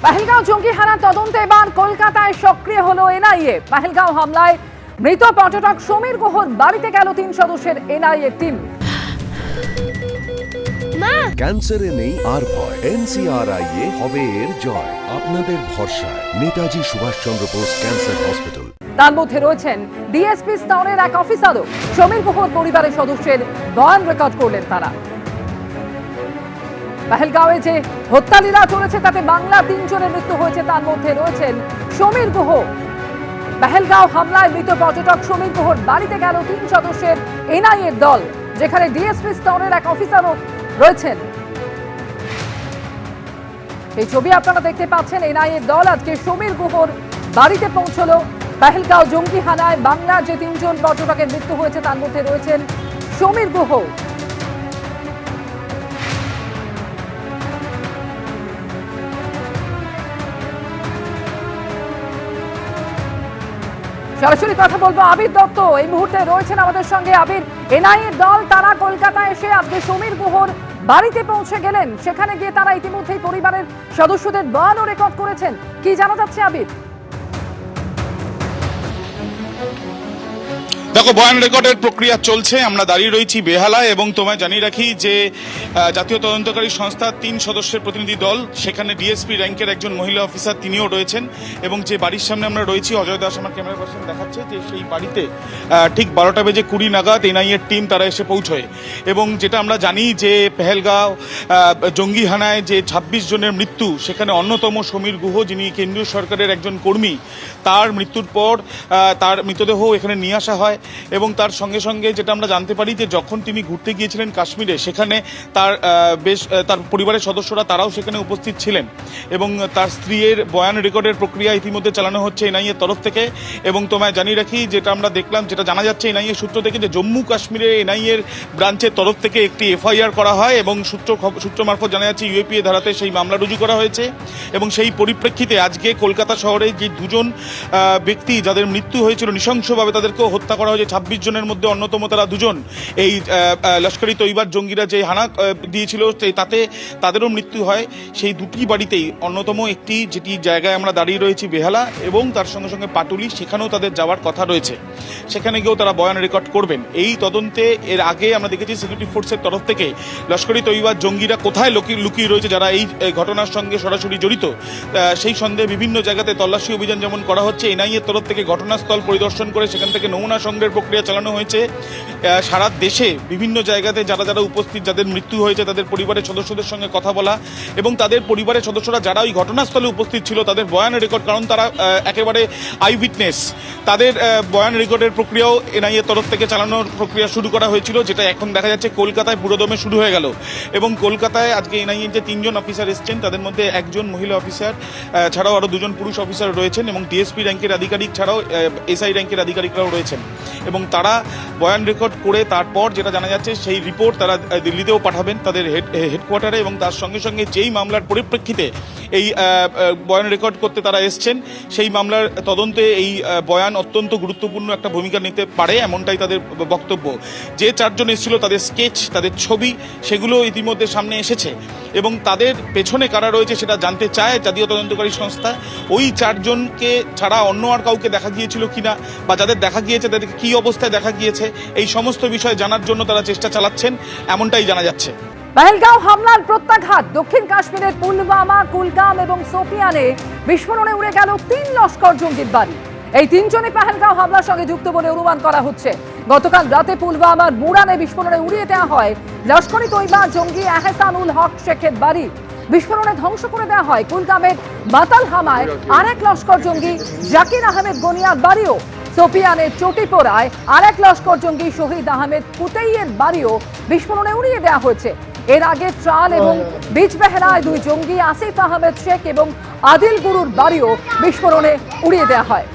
পহেলগাঁও জঙ্গি হানার তদন্তে এবার কলকাতায় সক্রিয় হলো এনআইএ। পহেলগাঁও হামলায় মৃত পর্যটক সমীর গুহর বাড়িতে গেল 3 সদস্যের এনআইএ টিম। ক্যান্সারে নেই আর ভয়, NCRIA হবে এর জয়। আপনাদের ভরসায় নেতাজি সুভাষচন্দ্র বোস ক্যান্সার হসপিটাল। তার মধ্যে রয়েছেন ডিএসপি স্তরের এক অফিসারও। সমীর গুহর পরিবারের সদস্যের বয়ান রেকর্ড করলেন তারা। পহেলগাঁওয়ে যে হত্যালীলা চলেছে তাতে বাংলা 3 জনের মৃত্যু হয়েছে, তার মধ্যে রয়েছেন সমীর গুহ। পহেলগাঁও হামলায় মৃত পর্যটক সমীর গুহর বাড়িতে গেল 3 সদস্যের এনআইএ দল, যেখানে ডিএসপি স্তরের এক অফিসারও রয়েছেন। এই ছবি আপনারা দেখতে পাচ্ছেন। এনআইএ দল আজকে সমীর গুহর বাড়িতে পৌঁছলো। পহেলগাঁও জঙ্গি হানায় বাংলার যে 3 জন পর্যটকের মৃত্যু হয়েছে তার মধ্যে রয়েছেন সমীর গুহ। সরাসরি কথা বলবো আবির দত্ত এই মুহূর্তে রয়েছেন আমাদের সঙ্গে। আবির, এনআইএ দল তারা কলকাতায় এসে আজকে সমীর গুহর বাড়িতে পৌঁছে গেলেন, সেখানে গিয়ে তারা ইতিমধ্যেই পরিবারের সদস্যদের বয়ানও রেকর্ড করেছেন। কি জানা যাচ্ছে আবির? দেখো, বয়ান রেকর্ডের প্রক্রিয়া চলছে। আমরা দাঁড়িয়ে রয়েছি বেহালায় এবং তোমায় জানিয়ে রাখি যে জাতীয় তদন্তকারী সংস্থার 3 সদস্যের প্রতিনিধি দল, সেখানে ডিএসপি র্যাঙ্কের একজন মহিলা অফিসার তিনিও রয়েছেন। এবং যে বাড়ির সামনে আমরা রয়েছি, অজয় দাস আমার ক্যামেরা পার্সন দেখাচ্ছে যে সেই বাড়িতে ঠিক 12:20 নাগাদ এনআইএর টিম তারা এসে পৌঁছয়। এবং যেটা আমরা জানি যে পেহেলগাঁও জঙ্গি হানায় যে 26 জনের মৃত্যু, সেখানে অন্যতম সমীর গুহ, যিনি কেন্দ্রীয় সরকারের একজন কর্মী, তার মৃত্যুর পর তার মৃতদেহ এখানে নিয়ে আসা হয়। এবং তার সঙ্গে সঙ্গে যেটা আমরা জানতে পারি যে যখন তিনি ঘুরতে গিয়েছিলেন কাশ্মীরে, সেখানে তার পরিবারের সদস্যরা তারাও সেখানে উপস্থিত ছিলেন। এবং তার স্ত্রীর বয়ান রেকর্ডের প্রক্রিয়া ইতিমধ্যে চালানো হচ্ছে এনআইএর তরফ থেকে। এবং তোমায় জানিয়ে রাখি, যেটা আমরা দেখলাম, যেটা জানা যাচ্ছে এনআইএ সূত্র থেকে, যে জম্মু কাশ্মীরে এনআইএর ব্রাঞ্চের তরফ থেকে একটি এফআইআর করা হয় এবং সূত্র মারফত জানা যাচ্ছে ইউএপিএ ধারাতে সেই মামলা রুজু করা হয়েছে। এবং সেই পরিপ্রেক্ষিতে আজকে কলকাতা শহরে যে 2 জন ব্যক্তি যাদের মৃত্যু হয়েছিল নৃশংসভাবে, তাদেরকেও হত্যা করা হয়েছে। 26 জনের মধ্যে অন্যতম তারা 2 জন। এই লস্করি তৈবার জঙ্গিরা যে হানা দিয়েছিল তাতে তাদেরও মৃত্যু হয়। সেই 2টি বাড়িতেই অন্যতম একটি, যেটি জায়গায় আমরা দাঁড়িয়ে রয়েছি বেহালা, এবং তার সঙ্গে সঙ্গে পাটুলি, সেখানেও তাদের যাওয়ার কথা রয়েছে। সেখানে গিয়েও তারা বয়ান রেকর্ড করবেন। এই তদন্তে এর আগে আমরা দেখেছি সিকিউরিটি ফোর্সের তরফ থেকে লস্করি তৈবার জঙ্গিরা কোথায় লুকিয়ে রয়েছে, যারা এই ঘটনার সঙ্গে সরাসরি জড়িত, সেই সন্দেহে বিভিন্ন জায়গাতে তল্লাশি অভিযান যেমন করা হচ্ছে। এনআইএর তরফ থেকে ঘটনাস্থল পরিদর্শন করে সেখান থেকে নমুনা সংগ্রহের প্রক্রিয়া চালানো হয়েছে। সারা দেশে বিভিন্ন জায়গাতে যারা উপস্থিত, যাদের মৃত্যু হয়েছে, তাদের পরিবারের সদস্যদের সঙ্গে কথা বলা, এবং তাদের পরিবারের সদস্যরা যারা ওই ঘটনাস্থলে উপস্থিত ছিল তাদের বয়ান রেকর্ড, কারণ তারা একেবারে আই উইটনেস, তাদের বয়ান রেকর্ডের প্রক্রিয়াও এনআইএর তরফ থেকে চালানোর প্রক্রিয়া শুরু করা হয়েছিল, যেটা এখন দেখা যাচ্ছে কলকাতায় পুরোদমে শুরু হয়ে গেল। এবং কলকাতায় আজকে এনআইএর যে 3 জন অফিসার এসছেন, তাদের মধ্যে একজন মহিলা অফিসার ছাড়াও আরও 2 জন পুরুষ অফিসার রয়েছেন, এবং ডিএসপি র্যাঙ্কের আধিকারিক ছাড়াও এসআই র্যাঙ্কের আধিকারিকরাও রয়েছেন। এবং তারা বয়ান রেকর্ড করে তারপর যেটা জানা যাচ্ছে সেই রিপোর্ট তারা দিল্লিতেও পাঠাবেন তাদের হেডকোয়ার্টারে। এবং তার সঙ্গে সঙ্গে যেই মামলার পরিপ্রেক্ষিতে এই বয়ান রেকর্ড করতে তারা এসছেন, সেই মামলার তদন্তে এই বয়ান অত্যন্ত গুরুত্বপূর্ণ একটা ভূমিকা নিতে পারে, এমনটাই তাদের বক্তব্য। যে 4 জন এসেছিল, তাদের স্কেচ, তাদের ছবি, সেগুলো ইতিমধ্যে সামনে এসেছে। এবং তাদের পেছনে কারা রয়েছে সেটা জানতে চায় জাতীয় তদন্তকারী সংস্থা। ওই 4 জনকে ছাড়া অন্য আর কাউকে দেখা গিয়েছিল কিনা, বা যাদের দেখা গিয়েছে তাদেরকে কী অবস্থায় দেখা গিয়েছে, এই সমস্ত বিষয় জানার জন্য তারা চেষ্টা চালাচ্ছেন, এমনটাই জানা যাচ্ছে। পহেলগাঁও হামলার প্রত্যাঘাত। দক্ষিণ কাশ্মীরের পুলওয়ামা, কুলগাম এবং সোপিয়ানে বিস্ফোরণে উড়ে গেল 3 লস্কর জঙ্গির বাড়ি। এই 3 জনই পহেলগাঁও হামলার সঙ্গে যুক্ত বলে অনুমান করা হচ্ছে। গতকাল রাতে পুলওয়ামার মুরানে বিস্ফোরণে উড়িয়ে দেওয়া হয় লস্করি তৈবা জঙ্গি এহসানুল হক শেখের বাড়ি। বিস্ফোরণে ধ্বংস করে দেওয়া হয় কুলগামের বাতাল হামায় আরেক লস্কর জঙ্গি জাকির আহমেদ গনিয়ার বাড়িও। সোপিয়ানের চটিপোড়ায় আরেক লস্কর জঙ্গি শহীদ আহমেদ কুতেইয়ের বাড়িও বিস্ফোরণে উড়িয়ে দেওয়া হয়েছে। এর আগে ত্রাল এবং বিজবেহরায় 2 জঙ্গি আসিফ আহমেদ শেখ এবং আদিল গুরুর বাড়িও বিস্ফোরণে উড়িয়ে দেওয়া হয়।